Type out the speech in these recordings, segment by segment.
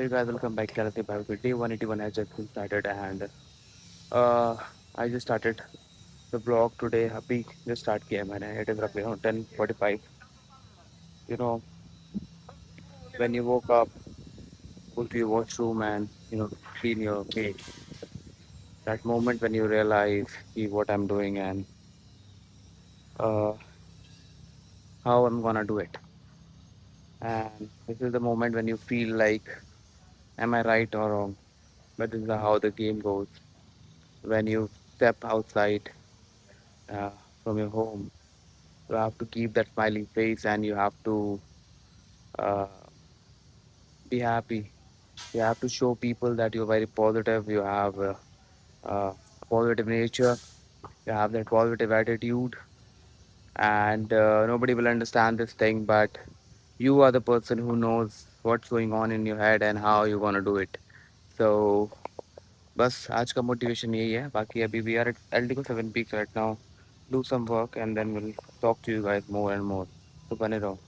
Hey guys, welcome back. Karate Bible. Day 181 has just been started, and uh, I just started the vlog today. Happy just start किया है मैंने. It is roughly around 10:45. You know, when you woke up, go to your washroom and clean your face. That moment when you realize what I'm doing and uh, how I'm gonna do it. And this is the moment when you feel like, am I right or wrong? But this is how the game goes. When you step outside uh, from your home, you have to keep that smiling face and you have to uh, be happy. You have to show people that you're very positive. You have a positive nature. You have that positive attitude, and nobody will understand this thing, but you are the person who knows what's going on in your head and how you're gonna do it. So बस आज का motivation यही है. बाकी अभी we are at Altico 7 Peaks right now. Do some work and then we'll talk to you guys more and more. तो बने रहो.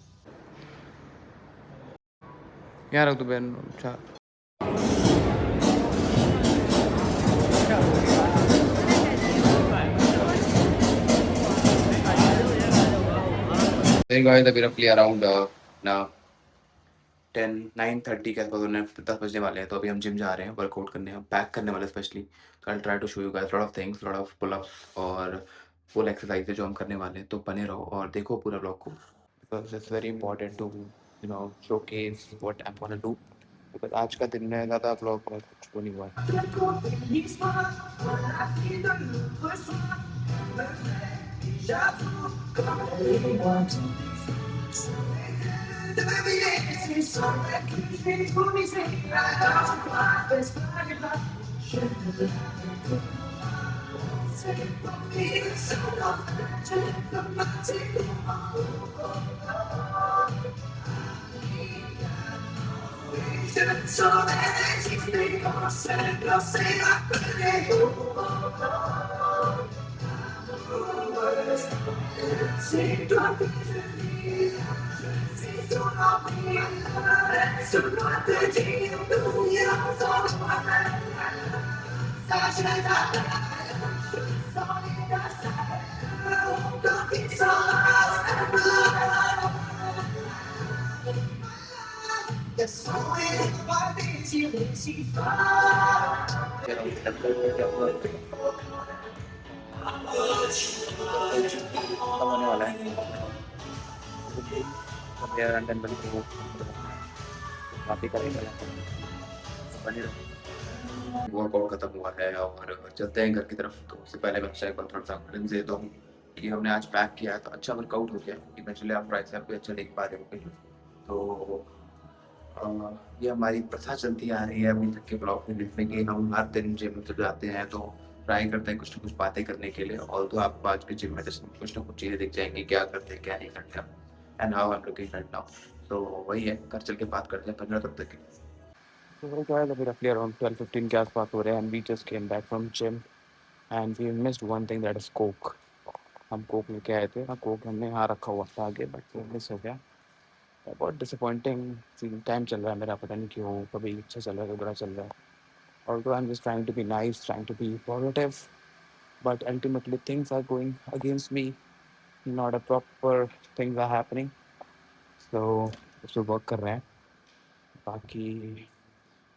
यहाँ रख दो बहन. अच्छा. Hey guys, अभी roughly around now 9:30 के आसपास होने 10 बजने वाले हैं. तो अभी हम जिम जा रहे हैं वर्कआउट करने. हम पैक करने वाले स्पेशली. तो I try to show you guys lot of things, lot of pull ups और फुल एक्सरसाइज जो हम करने वाले हैं. तो बने रहो और देखो पूरा ब्लॉग को. Because it's very important to showcase what I want to do. Because आज का दिन में ज़्यादा ब्लॉग में कुछ वो नहीं हुआ खत्म होने वाला है. काफ़ी करेंगे. बने रहो. वर्कआउट खत्म हुआ है और चलते हैं घर की तरफ. तो उससे पहले मैं एक बार थोड़ा सा कॉन्फिडेंस देता हूँ कि हमने आज पैक किया है तो अच्छा वर्कआउट हो गया. इवेंचुअली आप ट्राइसेप भी अच्छा देख पा रहे होंगे. तो ये हमारी प्रथा चलती आ रही है अभी तक के ब्लॉग में लिखने की. हम हर दिन जिम जब जाते हैं तो ट्राई करते हैं कुछ ना कुछ बातें करने के लिए. और तो आपको आज के जिम में जैसे कुछ ना कुछ चीज़ें दिख जाएंगी, क्या करते हैं क्या नहीं करते हम, and how I am looking right now. तो वही है, घर चल के बात करते हैं 15 तब तक. तो क्या है, अभी रफली अराउंड 12:15 के आसपास हो रहे हैं. And we just came back from gym and we missed one thing, that is coke. हम कोक लेके आए थे. हाँ, कोक हमने यहाँ रखा हुआ था आगे, बट वो मिस हो गया. बहुत डिसअपॉइंटिंग सीन टाइम चल रहा है मेरा. पता नहीं क्यों, कभी अच्छा चल रहा है, कभी बुरा चल रहा है. Although I'm just trying to be nice, trying to be positive, but ultimately things are going against me. Not a proper things are happening. So उस पर वर्क कर रहे हैं. बाकी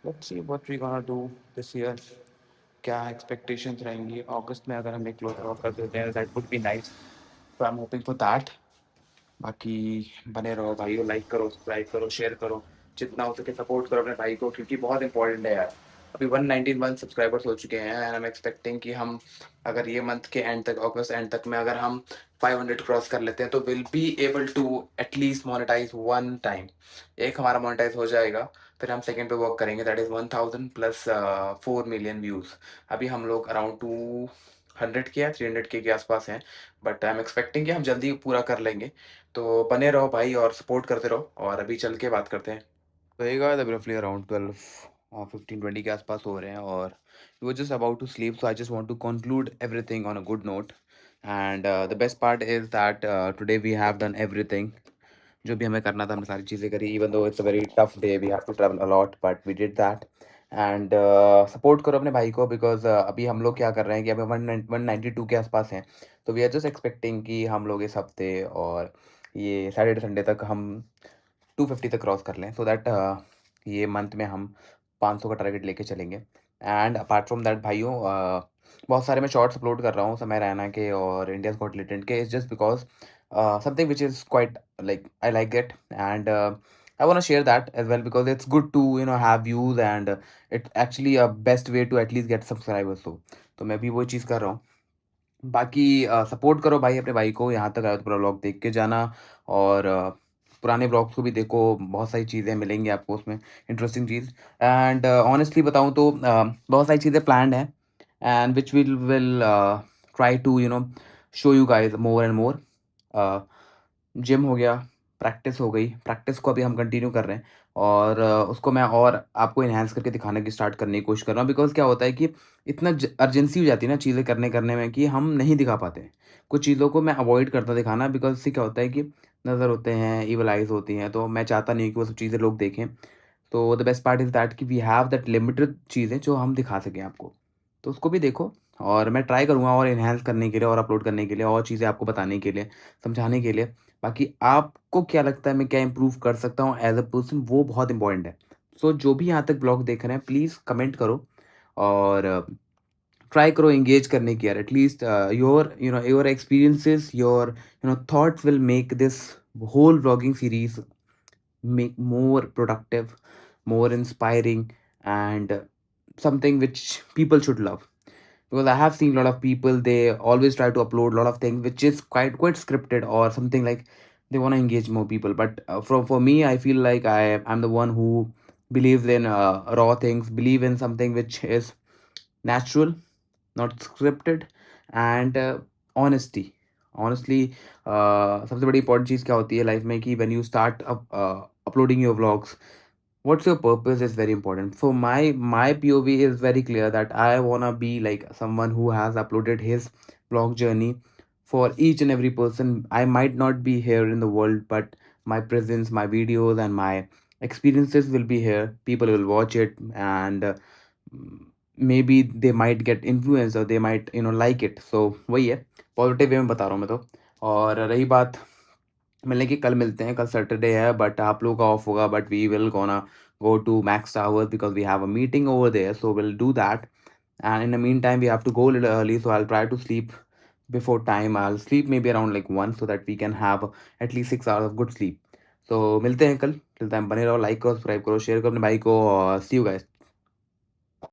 let's see what we gonna do this year. क्या expectations रहेंगी अगस्त में अगर हम एक क्लोज वर्क कर देते हैं, that would be nice. So I am hoping for that. बाकी बने रहो भाइयों, लाइक करो, सब्सक्राइब करो, शेयर करो, जितना हो सके सपोर्ट करो अपने भाई को, क्योंकि बहुत इंपॉर्टेंट है यार. अभी 191 सब्सक्राइबर्स हो चुके हैं एंड आई एम एक्सपेक्टिंग कि हम अगर ये मंथ के एंड तक, अगस्त एंड तक में अगर हम 500 क्रॉस कर लेते हैं तो will be able to at least monetize one time. एक हमारा मोनेटाइज हो जाएगा, फिर हम सेकंड पे वर्क करेंगे. That is 1000 plus 4 million views. अभी हम लोग अराउंड 200 के या 300 के आसपास हैं, बट आई एम एक्सपेक्टिंग कि हम जल्दी पूरा कर लेंगे. तो बने रहो भाई और सपोर्ट करते रहो. और अभी चल के बात करते हैं. रहेगा अभी रफली अराउंड 12 15 20 के आसपास हो रहे हैं और we were just about to sleep. So I just want to conclude everything on a good note. And the best part is that today we have done everything. जो भी हमें करना था हमने सारी चीज़ें करी, even though it's a very tough day, we have to travel a lot, but we did that. And support करो अपने भाई को, बिकॉज़ अभी हम लोग क्या कर रहे हैं कि अभी 192 के आसपास हैं। तो वी आर जस्ट एक्सपेक्टिंग कि हम लोग इस हफ्ते और ये सैटरडे संडे तक हम 250 तक क्रॉस कर लें, सो दैट ये मंथ में हम 500 का टारगेट लेके चलेंगे। एंड अपार्ट फ्रॉम दैट भाइयों, बहुत सारे मैं शॉर्ट्स अपलोड कर रहा हूँ समय रैना के और इंडियाज गॉट टैलेंट के, it's just because something which is quite like I like it, and I want to share that as well because it's good to have views, and it's actually a best way to at least get subscribers. तो मैं भी वो चीज़ कर रहा हूँ। बाकी support करो भाई अपने भाई को, यहाँ तक आए तो पूरा व्लॉग देख के जाना, और पुराने व्लॉग्स को भी देखो, बहुत सारी चीज़ें मिलेंगी आपको उसमें, इंटरेस्टिंग चीज़। एंड ऑनेस्टली बताऊँ तो बहुत सारी चीज़ें प्लान्ड हैं, and which will try to show you guys more and more. Gym हो गया, प्रैक्टिस हो गई, प्रैक्टिस को अभी हम कंटिन्यू कर रहे हैं, और उसको मैं और आपको एनहांस करके दिखाने की स्टार्ट करने की कोशिश कर रहा हूँ, बिकॉज़ क्या होता है कि इतना अर्जेंसी हो जाती है ना चीज़ें करने में कि हम नहीं दिखा पाते हैं। कुछ चीज़ों को मैं अवॉइड करता हूँ दिखाना, बिकॉज़ इससे क्या होता है कि नज़र होते हैं, इविल आइज़ होती हैं, तो मैं चाहता नहीं कि वो सब चीज़ें लोग देखें। तो the best part is that कि वी हैव दैट लिमिटेड चीज़ें जो हम दिखा सकें आपको। तो उसको भी देखो, और मैं ट्राई करूँगा और एनहांस करने के लिए और अपलोड करने के लिए और चीज़ें आपको बताने के लिए, समझाने के लिए। बाकी आपको क्या लगता है मैं क्या इम्प्रूव कर सकता हूँ एज़ अ पर्सन, वो बहुत इम्पोर्टेंट है। सो जो भी यहाँ तक ब्लॉग देख रहे हैं प्लीज़ कमेंट करो, और ट्राई करो एंगेज करने की यार, at least your experiences, your thoughts will make this whole vlogging series make more productive, more inspiring, and something which people should love. Because I have seen a lot of people, they always try to upload a lot of things which is quite scripted or something, like they want to engage more people. But for me, I feel like I'm the one who believes in raw things, believe in something which is natural, not scripted, and honesty. Honestly, सबसे बड़ी important चीज़ क्या होती है life में कि when you start uploading your vlogs, what's your purpose is very important. For my POV is very clear that I wanna be like someone who has uploaded his vlog journey for each and every person. I might not be here in the world, but my presence, my videos, and my experiences will be here. People will watch it, and maybe they might get influenced, or they might like it. So वही है, positive way में बता रहा हूँ मैं तो। और रही बात मिलने की, कल मिलते हैं, कल सैटरडे है, बट आप लोगों का ऑफ होगा, but we will gonna go to Max Towers because we have a meeting over there, so we'll do that. And in the meantime, we have to go a little early, so I'll try to sleep before time. I'll sleep maybe around like 1, so that we can have at least 6 hours of good sleep. So मिलते हैं कल, till time बने रहो, like करो, subscribe करो, share करो अपने भाई को, और see you guys.